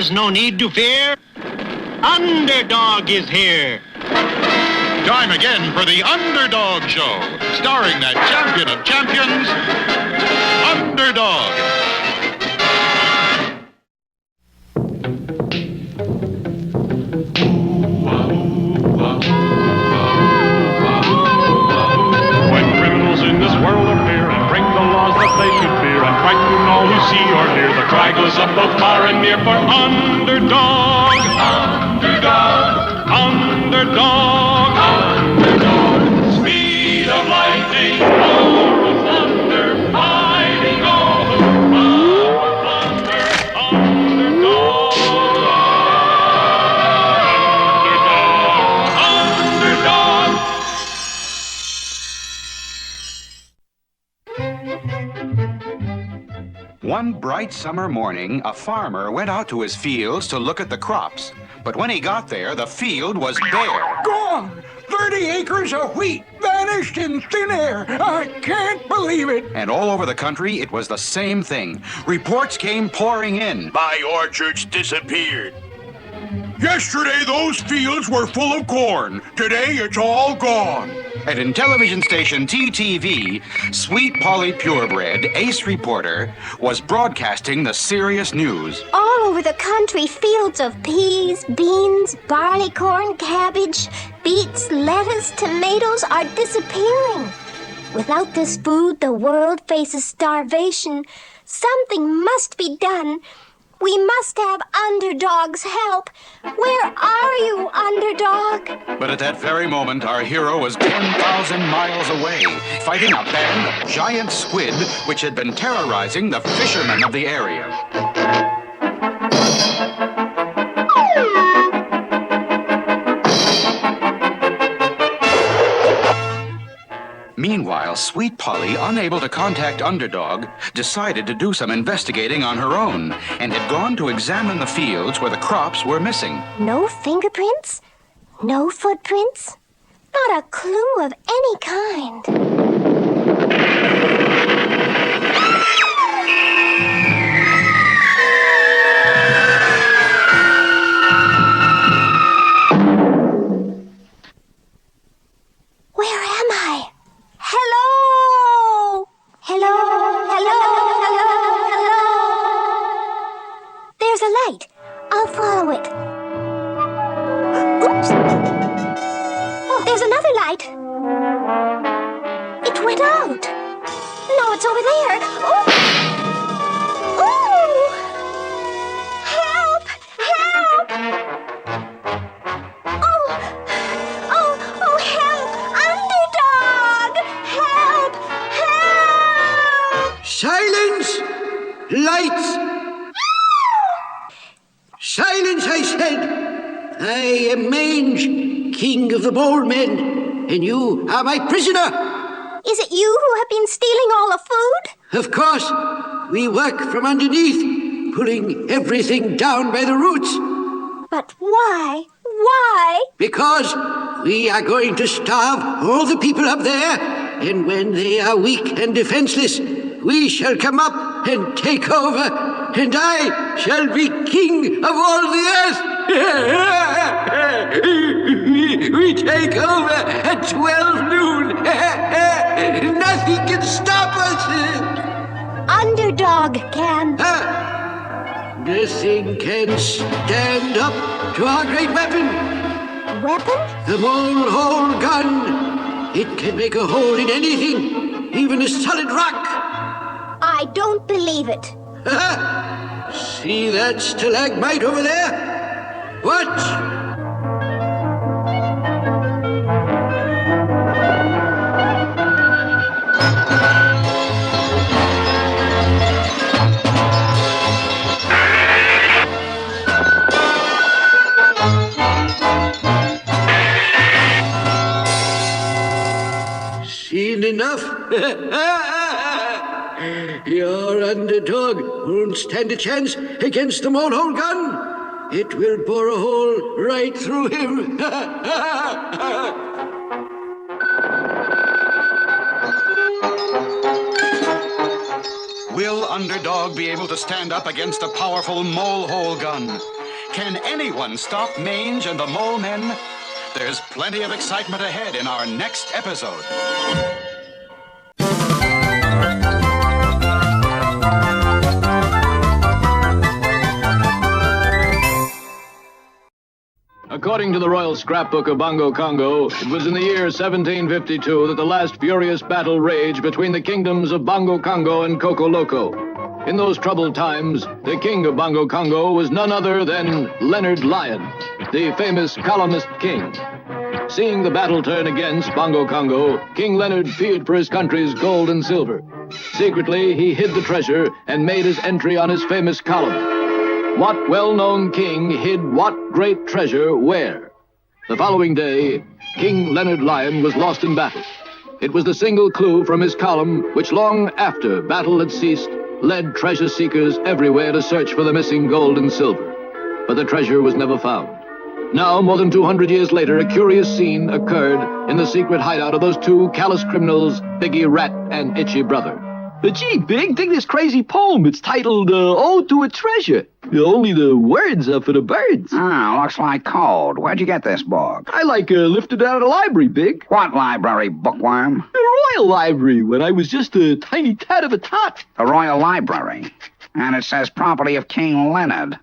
is no need to fear. Underdog is here. Time again for the Underdog Show, starring that champion of champions, Underdog. When criminals in this world appear and break the laws that they should fear and frighten all who see or hear, the cry goes up both far and near for Underdog. Underdog. Underdog. Underdog. Speed of lightning, roar of thunder, fighting all who thunder. Underdog. Underdog. One bright summer morning, a farmer went out to his fields to look at the crops. But when he got there, the field was bare. Gone! 30 acres of wheat vanished in thin air. I can't believe it. And all over the country, it was the same thing. Reports came pouring in. My orchard's disappeared. Yesterday, those fields were full of corn. Today, it's all gone. And in television station TTV, sweet Polly Purebred, ace reporter, was broadcasting the serious news. All over the country, fields of peas, beans, barley corn, cabbage, beets, lettuce, tomatoes are disappearing. Without this food, the world faces starvation. Something must be done. We must have Underdog's help. Where are you, Underdog? But at that very moment, our hero was 10,000 miles away, fighting a band of giant squid which had been terrorizing the fishermen of the area. Meanwhile, sweet Polly, unable to contact Underdog, decided to do some investigating on her own and had gone to examine the fields where the crops were missing. No fingerprints? No footprints? Not a clue of any kind. Where am I? Hello! Hello, hello, hello, hello. There's a light. I'll follow it. Oops. Oh, there's another light. It went out. No, it's over there. Oh! Oh! Help! Help! Oh, help! Underdog! Help! Help! Silence! Lights! Silence, I said! I am Mange, king of the Molemen, and you are my prisoner. Is it you who have been stealing all the food? Of course, we work from underneath, pulling everything down by the roots. But why? Why? Because we are going to starve all the people up there, and when they are weak and defenseless, we shall come up and take over, and I shall be king of all the earth. We take over at 12 noon. Nothing can stop us. Underdog can. Nothing can stand up to our great weapon. Weapon? The mole hole gun. It can make a hole in anything, even a solid rock. I don't believe it. See that stalagmite over there? Watch. Seen enough? Your Underdog won't stand a chance against the mole-hole gun. It will bore a hole right through him. Will Underdog be able to stand up against a powerful mole-hole gun? Can anyone stop Mange and the Molemen? There's plenty of excitement ahead in our next episode. According to the Royal Scrapbook of Bongo Congo, it was in the year 1752 that the last furious battle raged between the kingdoms of Bongo Congo and Coco Loco. In those troubled times, the king of Bongo Congo was none other than Leonard Lion, the famous columnist king. Seeing the battle turn against Bongo Congo, King Leonard feared for his country's gold and silver. Secretly, he hid the treasure and made his entry on his famous column. What well-known king hid what great treasure where? The following day, King Leonard Lion was lost in battle. It was the single clue from his column which, long after battle had ceased, led treasure seekers everywhere to search for the missing gold and silver. But the treasure was never found. Now, more than 200 years later, a curious scene occurred in the secret hideout of those two callous criminals, Biggie Rat and Itchy Brother. Gee, Big, dig this crazy poem. It's titled, Ode to a Treasure. Only the words are for the birds. Ah, looks like code. Where'd you get this book? I lifted it out of the library, Big. What library, bookworm? The Royal Library, when I was just a tiny tad of a tot. The Royal Library. And it says property of King Leonard.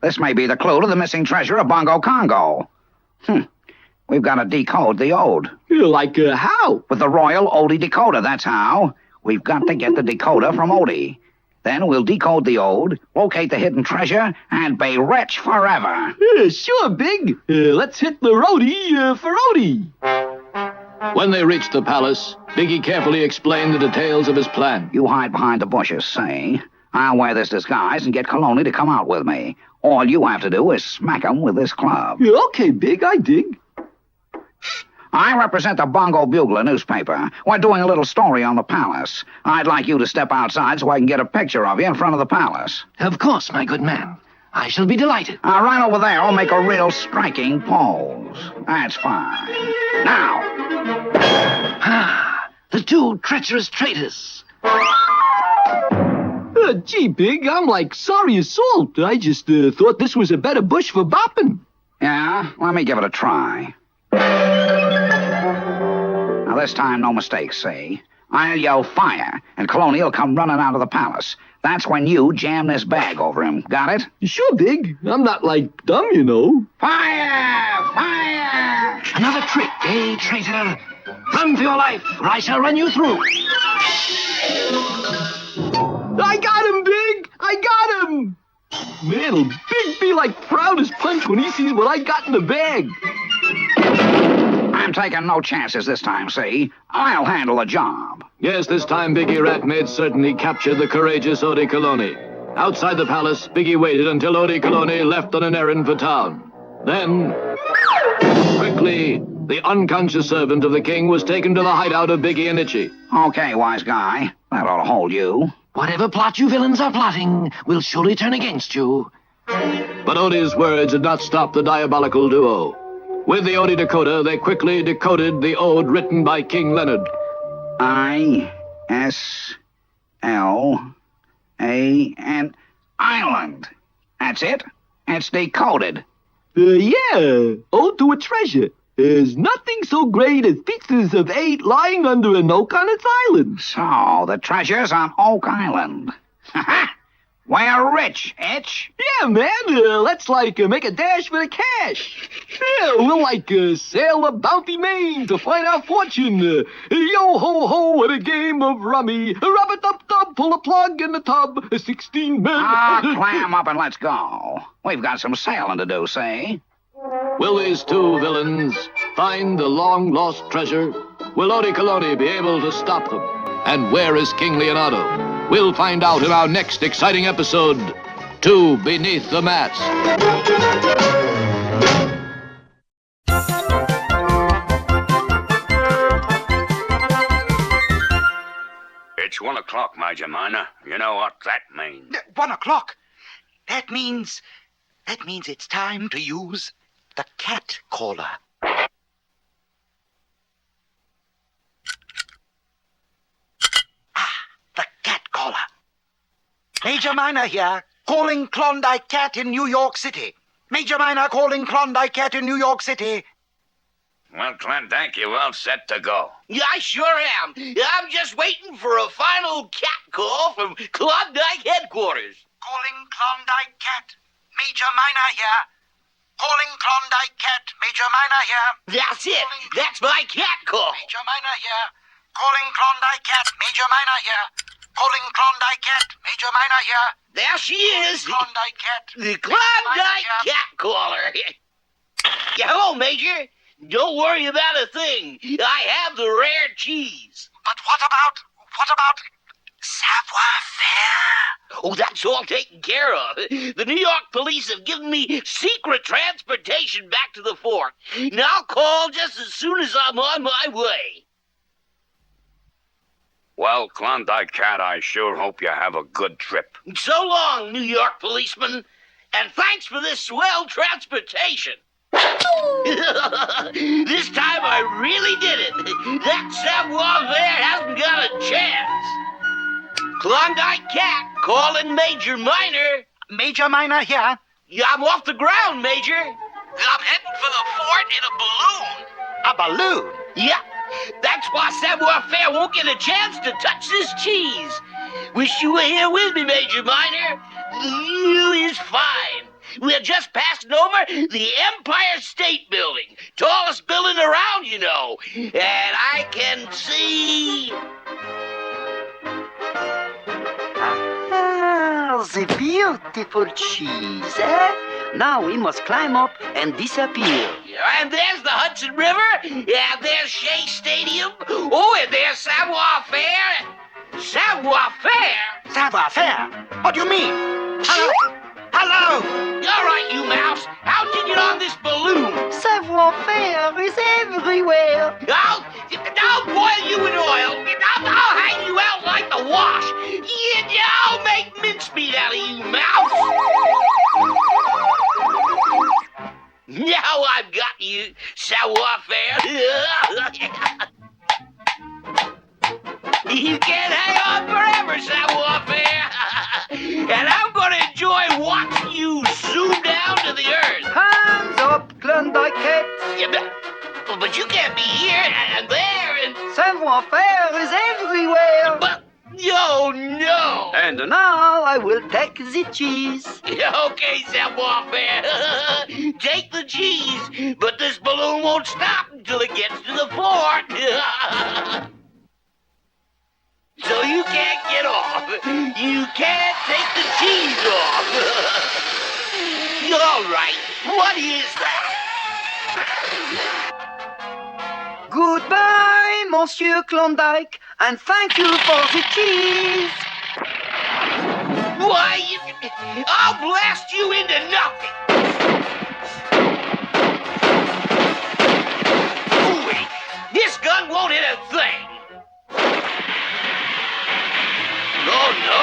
This may be the clue to the missing treasure of Bongo Congo. We've got to decode the ode. How? With the Royal Odie Decoder, that's how. We've got to get the decoder from Odie. Then we'll decode the ode, locate the hidden treasure, and be rich forever. Sure, Big. Let's hit the roadie for Odie. When they reached the palace, Biggie carefully explained the details of his plan. You hide behind the bushes, see? I'll wear this disguise and get Colony to come out with me. All you have to do is smack him with this club. Okay, Big, I dig. I represent the Bongo Bugler newspaper. We're doing a little story on the palace. I'd like you to step outside so I can get a picture of you in front of the palace. Of course, my good man. I shall be delighted. Right over there, I'll make a real striking pose. That's fine. Now. The two treacherous traitors. Gee, Big, I'm like sorry as salt. I just thought this was a better bush for bopping. Yeah? Let me give it a try. Now, this time, no mistakes, see? I'll yell fire, and Colony will come running out of the palace. That's when you jam this bag over him. Got it? Sure, Big. I'm not, dumb, you know. Fire! Fire! Another trick, eh, traitor? Run for your life, or I shall run you through. I got him, Big! I got him! Man'll Big be proud as punch when he sees what I got in the bag. I'm taking no chances this time, see? I'll handle the job. Yes, this time Biggie Rat made certain he captured the courageous Odie Colony. Outside the palace, Biggie waited until Odie Colony left on an errand for town. Then, quickly, the unconscious servant of the king was taken to the hideout of Biggie and Itchy. Okay, wise guy. That ought to hold you. Whatever plot you villains are plotting will surely turn against you. But Odie's words did not stop the diabolical duo. With the Odie decoder, they quickly decoded the ode written by King Leonard. I-S-L-A-N. Island. That's it. It's decoded. Yeah. Ode to a treasure. There's nothing so great as pieces of 8 lying under an oak on its island. So, the treasure's on Oak Island. Ha-ha! We're rich, Itch. Yeah, man. Let's, make a dash for the cash. Yeah, we'll, sail the Bounty Main to find our fortune. Yo-ho-ho, and a game of rummy. Rub-a-dub-dub, pull a plug in the tub. 16 men. Clam up and let's go. We've got some sailing to do, see? Will these two villains find the long-lost treasure? Will Odie Colony be able to stop them? And where is King Leonardo? We'll find out in our next exciting episode, Two Beneath the Mast. It's 1 o'clock, Major Minor. You know what that means. 1 o'clock? That means it's time to use the cat caller. The cat caller. Major Minor here, calling Klondike Cat in New York City. Major Minor calling Klondike Cat in New York City. Well, Klondike, you all set to go. Yeah, I sure am. I'm just waiting for a final cat call from Klondike headquarters. Calling Klondike Cat. Major Minor here. Calling Klondike Cat. Major Minor here. That's it. That's my cat call. Major Minor here. Calling Klondike Cat. Major Minor here. Calling Klondike Cat. Major Minor here. There she is. Klondike Cat. The Klondike cat caller. Yeah, hello, Major. Don't worry about a thing. I have the rare cheese. But what about savoir-faire? Oh, that's all taken care of. The New York police have given me secret transportation back to the fort. And I'll call just as soon as I'm on my way. Well, Klondike Cat, I sure hope you have a good trip. So long, New York policeman. And thanks for this swell transportation. This time I really did it. That savoir-faire hasn't got a chance. Klondike Cat calling Major Minor. Major Minor here. Yeah, I'm off the ground, Major. I'm heading for the fort in a balloon. A balloon? Yeah, that's why savoir-faire won't get a chance to touch this cheese. Wish you were here with me, Major Minor. The view is fine. We're just passing over the Empire State Building. Tallest building around, you know. And I can see... Ah, the beautiful cheese, eh? Now we must climb up and disappear. And there's the Hudson River. Yeah, there's Shea Stadium. Oh, and there's savoir-faire. Savoir-faire? Savoir-faire? What do you mean? Hello? All right, you mouse. How'd you get on this balloon? Savoir-faire is everywhere. I'll boil you in oil. I'll hang you out like the wash. Yeah, I'll make mincemeat out of you, mouse. Now I've got you, savoir-faire. You can't hang on forever, savoir-faire. And I'm going to enjoy watching you zoom down to the earth. Hands up, Klondike Cat. Yeah, but you can't be here and there and... Savoir-faire is everywhere. But, no. And now I will take the cheese. Okay, savoir-faire. Take the cheese, but this balloon won't stop until it gets to the fort. So you can't get off. You can't take the cheese off. All right, what is that? Goodbye, Monsieur Klondike, and thank you for the cheese. Why, I'll blast you into nothing. Ooh, this gun won't hit a thing. Oh, no,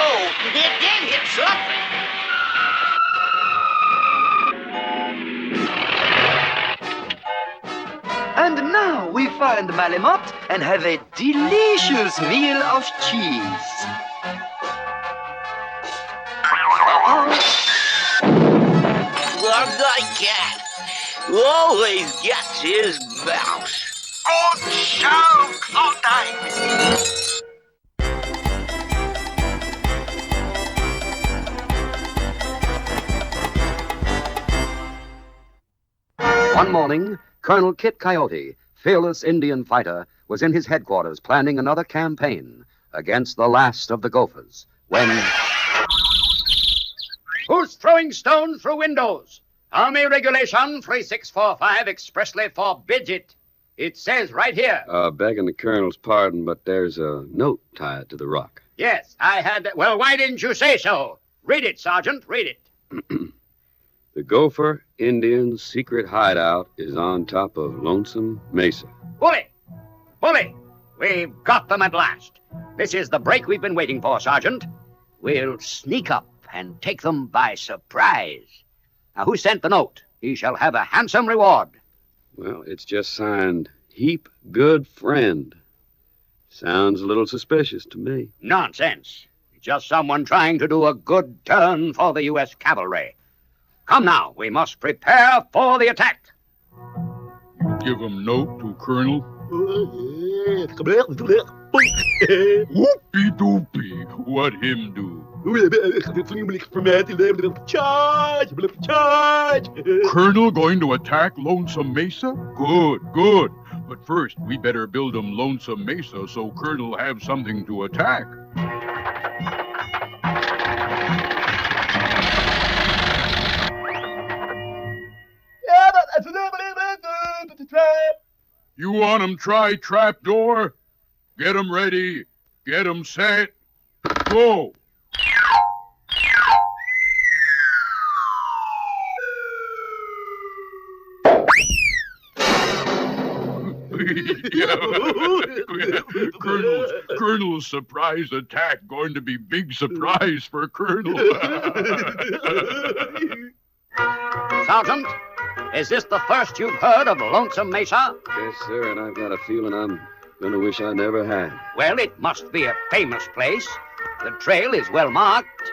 it did hit something. And now we find Molemen and have a delicious meal of cheese. Klondike Cat always gets his mouse. Good show, Klondike. One morning, Colonel Kit Coyote, fearless Indian fighter, was in his headquarters planning another campaign against the last of the Gophers when... Who's throwing stones through windows? Army Regulation 3645 expressly forbids it. It says right here. Begging the Colonel's pardon, but there's a note tied to the rock. Yes, I had that. Well, why didn't you say so? Read it, Sergeant, read it. The Gopher Indians' secret hideout is on top of Lonesome Mesa. Bully! We've got them at last. This is the break we've been waiting for, Sergeant. We'll sneak up and take them by surprise. Now, who sent the note? He shall have a handsome reward. Well, it's just signed, Heap Good Friend. Sounds a little suspicious to me. Nonsense. Just someone trying to do a good turn for the U.S. cavalry. Come now, we must prepare for the attack. Give him note to Colonel. Whoopie-doopie. What him do? Colonel going to attack Lonesome Mesa? Good, good. But first, we better build him Lonesome Mesa so Colonel have something to attack. You want 'em try trapdoor? Get 'em ready. Get 'em set. Go. Colonel's surprise attack going to be big surprise for Colonel. Sergeant, is this the first you've heard of Lonesome Mesa? Yes, sir, and I've got a feeling I'm going to wish I never had. Well, it must be a famous place. The trail is well marked.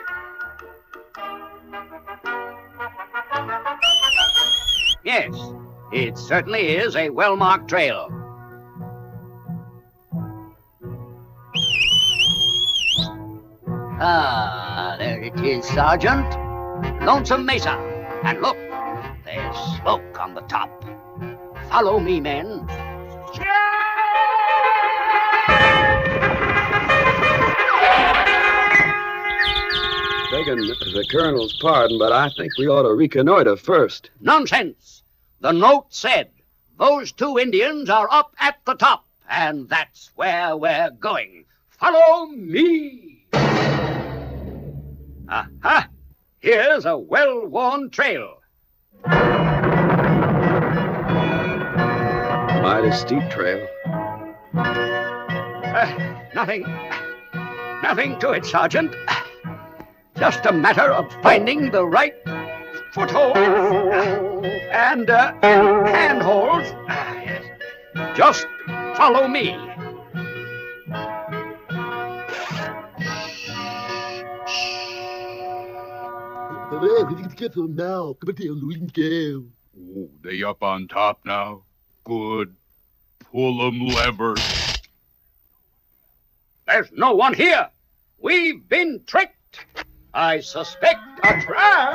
Yes, it certainly is a well-marked trail. Ah, there it is, Sergeant. Lonesome Mesa. And look, there's smoke on the top. Follow me, men. Begging the Colonel's pardon, but I think we ought to reconnoiter first. Nonsense. The note said those two Indians are up at the top, and that's where we're going. Follow me. Aha! Here's a well-worn trail. Mighty steep trail. Nothing to it, Sergeant. Just a matter of finding the right foothold and handholds. Yes. Just follow me. Oh, they up on top now. Good. Pull 'em lever. There's no one here. We've been tricked. I suspect a trap.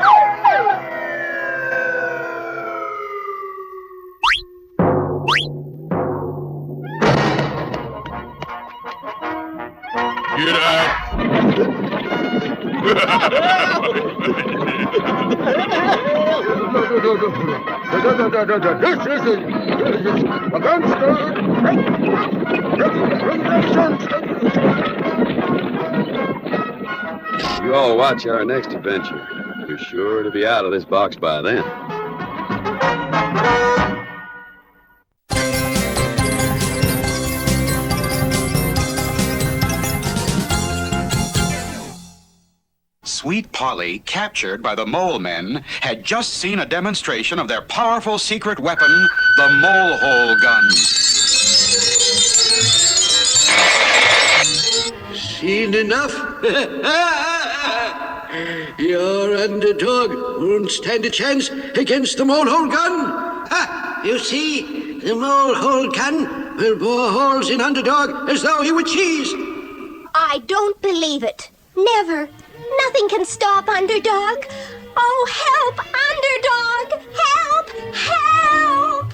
Get out. You all watch our next adventure. We're sure to be out of this box by then. Sweet Polly, captured by the Molemen, had just seen a demonstration of their powerful secret weapon, the mole hole gun. Seen enough? Your underdog won't stand a chance against the mole hole gun. Ha! You see, the mole hole gun will bore holes in underdog as though he were cheese. I don't believe it. Never. Nothing can stop Underdog. Oh, help, Underdog! Help! Help!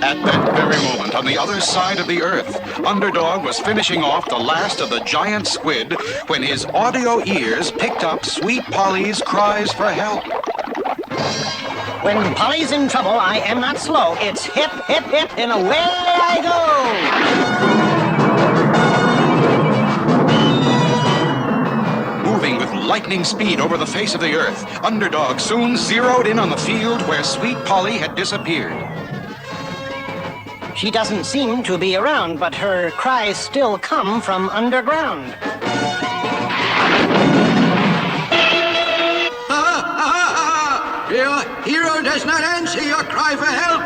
At that very moment, on the other side of the earth, Underdog was finishing off the last of the giant squid when his audio ears picked up Sweet Polly's cries for help. When Polly's in trouble, I am not slow. It's hip, hip, hip, and away I go! Moving with lightning speed over the face of the earth, Underdog soon zeroed in on the field where Sweet Polly had disappeared. She doesn't seem to be around, but her cries still come from underground. Your hero does not answer your cry for help.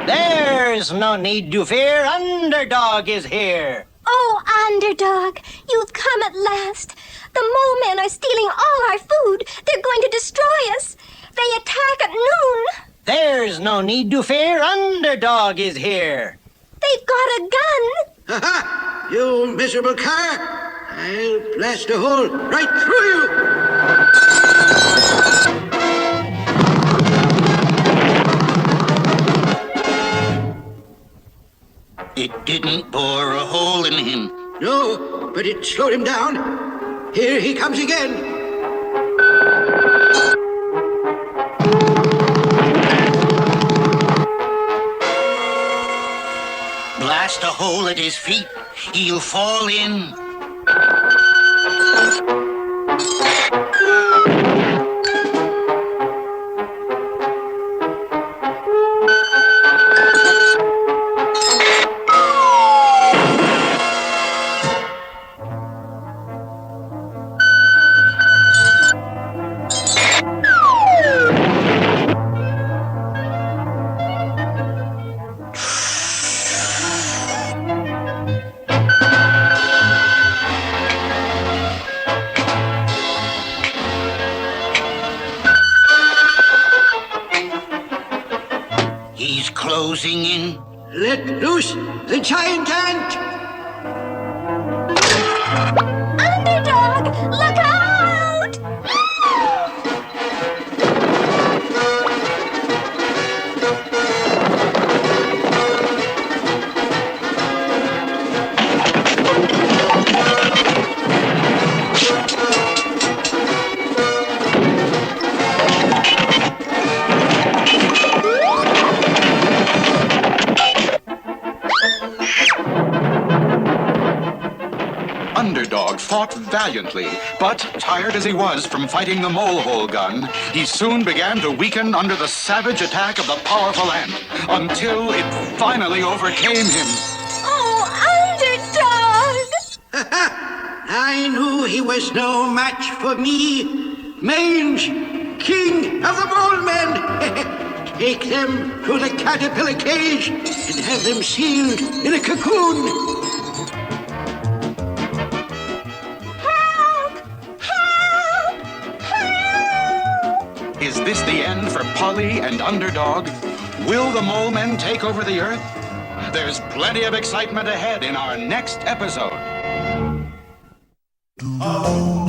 There's There's no need to fear. Underdog is here. Oh, Underdog, you've come at last. The Molemen are stealing all our food. They're going to destroy us. They attack at noon. There's no need to fear. Underdog is here. They've got a gun. Ha-ha! You miserable cur! I'll blast a hole right through you! It didn't bore a hole in him. No, but it slowed him down. Here he comes again. Blast a hole at his feet. He'll fall in. He's closing in. Let loose the giant ant! Underdog, look out! Underdog fought valiantly, but tired as he was from fighting the mole-hole gun, he soon began to weaken under the savage attack of the powerful ant, until it finally overcame him. Oh, Underdog! I knew he was no match for me. Mange, king of the Molemen! Take them to the caterpillar cage and have them sealed in a cocoon. Is this the end for Polly and Underdog? Will the Molemen take over the Earth? There's plenty of excitement ahead in our next episode. Oh.